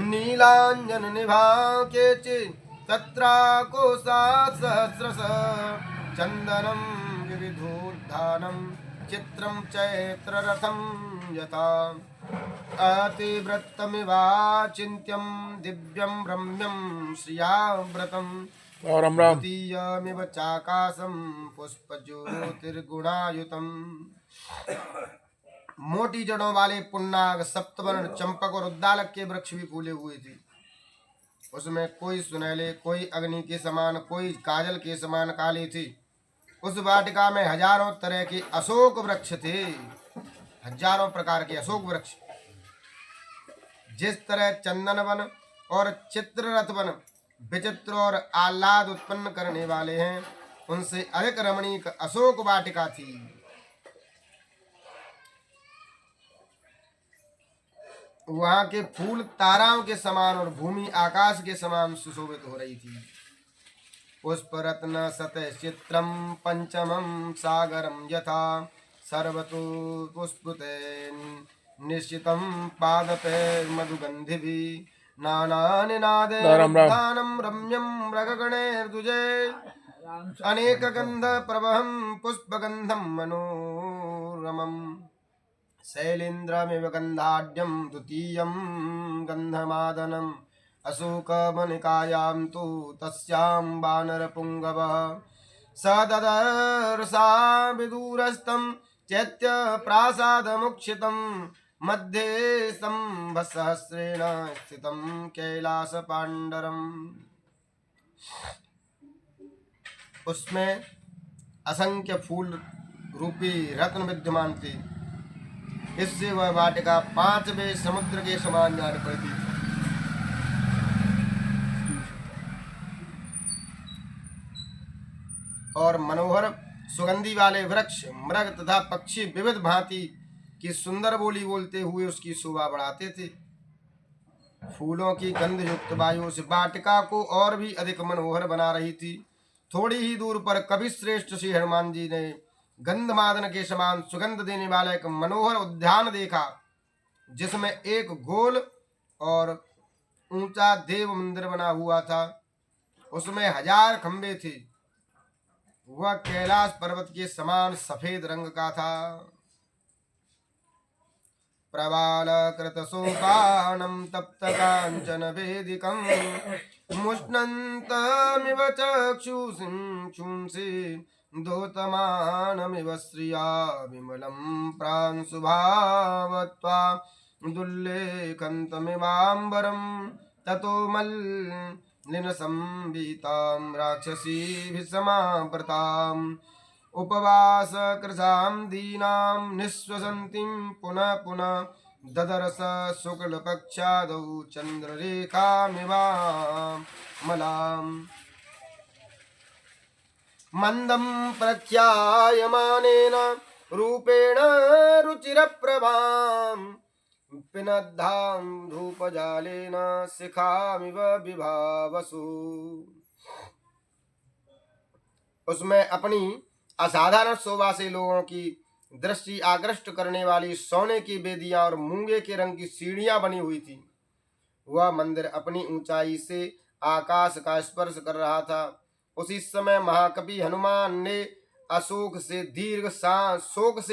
नीलाञ्जननिभा केचित् तत्राकोसा सहस्रश चन्दनं विविधोद्धानं चित्रं चैत्ररथं यथा अतिव्रतमिवाचिन्त्यं दिव्यं रम्यं श्रियाव्रतम् द्वितीयमिव चाकाशं पुष्पज्योतिर्गुणायुतम्। मोटी जड़ों वाले पुन्नाग, सप्तवर्ण, चंपक और उद्दालक के वृक्ष भी फूले हुए थे। उसमें कोई सुनहले, कोई अग्नि के समान, कोई काजल के समान काले थे। उस वाटिका में हजारों तरह के अशोक वृक्ष थे, हजारों प्रकार के अशोक वृक्ष। जिस तरह चंदन वन और चित्ररथ वन विचित्र और आह्लाद उत्पन्न करने वाले हैं, उनसे अधिक रमणीक अशोक वाटिका थी। वहां के फूल ताराओं के समान और भूमि आकाश के समान सुशोभित हो रही थी। पुष्परत्न सतः चित्रम पंचमं सागरम यथा सर्वतो पुष्पते निश्चितं पादपे मधुगंधिभिः नानानिनादेदानं रम्यं मृगगणैर्दुजे अनेक गंध प्रवहं पुष्पगंधं मनोरमम् शैलेन्द्रमिव गन्धाढ्यं द्वितीयं गन्धमादनम् अशोकवनिकायां तु तस्यां वानरपुङ्गवः स ददर्शा विदूरस्थं चैत्यप्रासादमुक्षितं मध्ये स्तम्भसहस्रेण स्थितं कैलासपाण्डरम्। उसमें असंख्य फूल रूपी रत्न विद्यमान थे। इससे वह वाटिका 5वें समुद्र के समान जान पड़ती थी। और मनोहर सुगंधी वाले वृक्ष, मृग तथा पक्षी विविध भांति की सुंदर बोली बोलते हुए उसकी शोभा बढ़ाते थे। फूलों की गंध युक्त वायु उस वाटिका को और भी अधिक मनोहर बना रही थी। थोड़ी ही दूर पर कवि श्रेष्ठ श्री हनुमान जी ने गंधमादन के समान सुगंध देने वाला एक मनोहर उद्यान देखा, जिसमें एक गोल और ऊंचा देव मंदिर बना हुआ था। उसमें 1000 खंबे थे। वह कैलाश पर्वत के समान सफेद रंग का था। प्रबालकृत सोपानम तप्त कांचन वेदिकं मुष्णन्तमिव चक्षुषी दोतमानमिव श्रिया विमलं प्रांशुभावत्वा दुल्लेखन्तमिवाम्बरं ततो मल्लिनसंवितां राक्षसीभिः समावृताम् उपवासकृशां दीनां निःश्वसन्तीं पुनः पुनः ददर्श शुक्लपक्षादौ चन्द्ररेखामिवामलाम् मंदं प्रख्यायमानेन रूपेण रुचिरप्रभां पिनद्धां धूपजालेन शिखामिव विभावसु। उसमें अपनी असाधारण शोभा से लोगों की दृष्टि आकृष्ट करने वाली सोने की बेदियां और मूंगे के रंग की सीढ़ियां बनी हुई थी। वह मंदिर अपनी ऊंचाई से आकाश का स्पर्श कर रहा था। उसी समय महाकवि हनुमान ने शोक से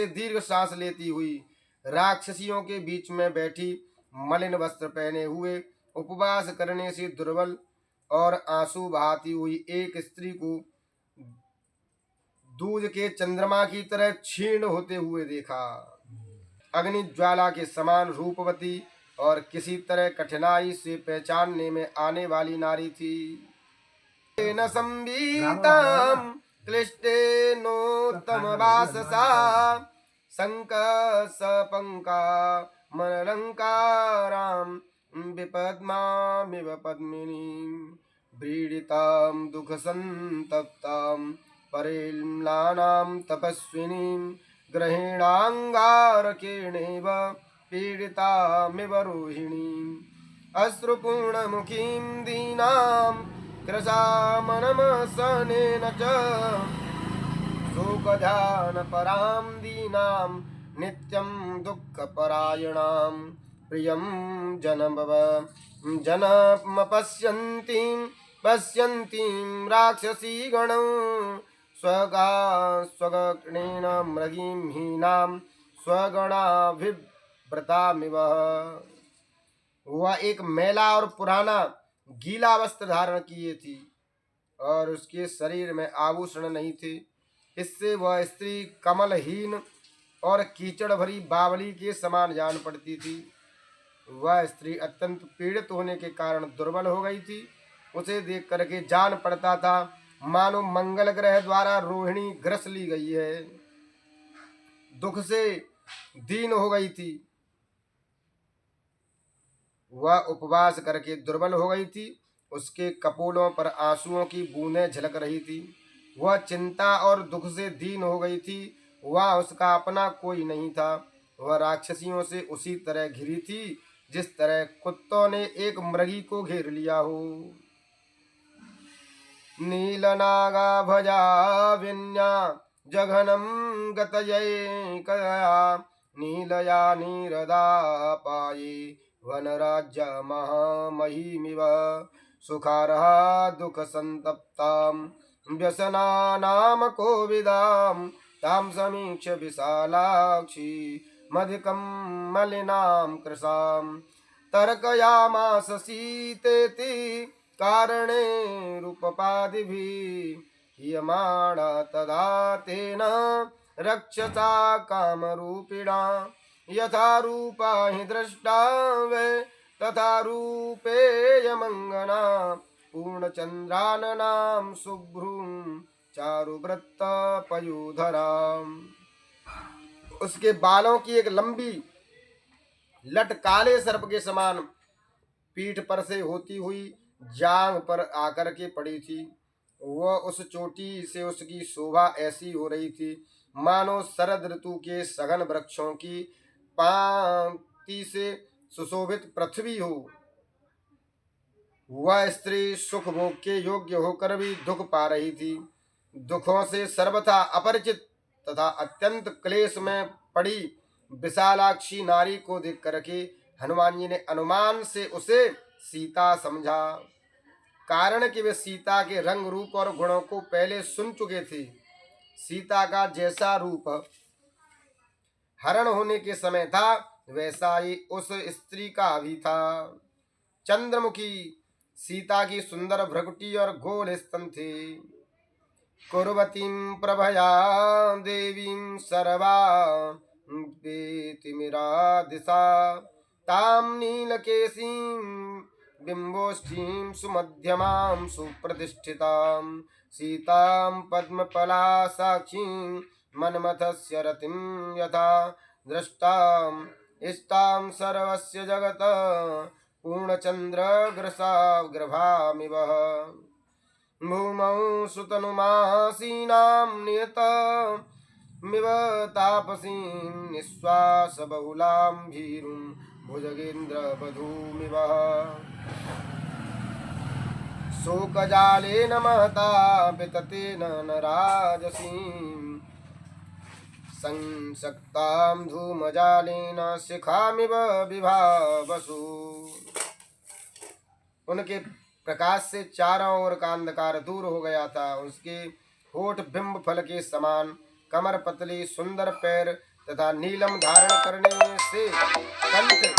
दीर्घ सांस लेती हुई राक्षसियों के बीच में बैठी, मलिन वस्त्र पहने हुए, उपवास करने से दुर्बल और आंसू बहाती हुई एक स्त्री को दूज के चंद्रमा की तरह क्षीण होते हुए देखा। अग्नि ज्वाला के समान रूपवती और किसी तरह कठिनाई से पहचानने में आने वाली नारी थी। न संवीतां क्लिष्टेनोत्तमवाससा शङ्खसपङ्का मनलङ्कारां विपद्मामिव पद्मिनीं व्रीडितां दुःखसन्तप्तां परिम्लानां तपस्विनीं ग्रहेणाङ्गारकेणेव पीडितामिव रोहिणीम् अश्रुपूर्णमुखीं दीनां कृशामनमसनेन च शोकध्यानपरां दीनां नित्यं दुःखपरायणां प्रियं जनमपश्यन्तीं पश्यन्तीं राक्षसीगणं स्वगणेन मृगीं हीनां स्वगणाभिव्रतामिव। वह एक मैला और पुराना गीला वस्त्र धारण किए थी और उसके शरीर में आभूषण नहीं थे। इससे वह स्त्री कमलहीन और कीचड़ भरी बावली के समान जान पड़ती थी। वह स्त्री अत्यंत पीड़ित होने के कारण दुर्बल हो गई थी। उसे देख करके जान पड़ता था मानो मंगल ग्रह द्वारा रोहिणी ग्रस ली गई है। दुख से दीन हो गई थी। वह उपवास करके दुर्बल हो गई थी। उसके कपोलों पर आंसुओं की बूंदें झलक रही थी। वह चिंता और दुख से दीन हो गई थी। वह उसका अपना कोई नहीं था। वह राक्षसियों से उसी तरह घिरी थी जिस तरह कुत्तों ने एक मृगी को घेर लिया हो। नीलनागा भजा विन्या जघनम गतयैकया नीलया नीरदा पाये वनराज्य महामहिमिव सुखारहा दुख संतप्ताम व्यसनानाम कोविदाम ताम समीक्ष विशालाक्षी मधिकं मलिनां कृशां तर्कयामास सीतेति कारणे रूपपादिभिः हीयमाणा तदा तेन रक्षसा कामरूपिणा यथा रूपा हि दृष्टा वै तथा रूपेयमङ्गना पूर्णचन्द्राननां शुभ्रूं चारुवृत्त पयोधराम्। उसके बालों की एक लंबी लट काले सर्प के समान पीठ पर से होती हुई जांग पर आकर के पड़ी थी। वह उस चोटी से उसकी शोभा ऐसी हो रही थी मानो शरद ऋतु के सघन वृक्षों की पांति से सुशोभित पृथ्वी हो। वह स्त्री सुख भोग के योग्य होकर भी दुख पा रही थी। दुखों से सर्वथा अपरिचित तथा अत्यंत क्लेश में पड़ी विशालाक्षी नारी को देख करके हनुमान जी ने अनुमान से उसे सीता समझा। कारण कि वे सीता के रंग रूप और गुणों को पहले सुन चुके थे। सीता का जैसा रूप हरण होने के समय था वैसा ही उस स्त्री का भी था। चंद्रमुखी सीता की सुंदर भ्रकुटी और गोल स्तन थे। कुर्वतीं प्रभया देवीं सर्वां दिशा तां नीलकेशीं बिम्बोष्ठीं सुमध्यमां सुप्रतिष्ठितां सीतां पद्मफला साक्षीं मन्मथस्य रतिं यथा दृष्टां इष्टां सर्वस्य जगत् पूर्णचन्द्रग्रभामिव भूमौ सुतनुमासीनां नियतमिव तापसीं निःश्वासबहुलां भीरुं भुजगेन्द्रवधूमिव शोकजालेन महता विततेन न राजसीं संसक्तां धूमजालेन शिखामिव विभावसु। उनके प्रकाश से चारों ओर का अंधकार दूर हो गया था। उसके होठ बिंब फल के समान, कमर पतली, सुंदर पैर तथा नीलम धारण करने से कंठ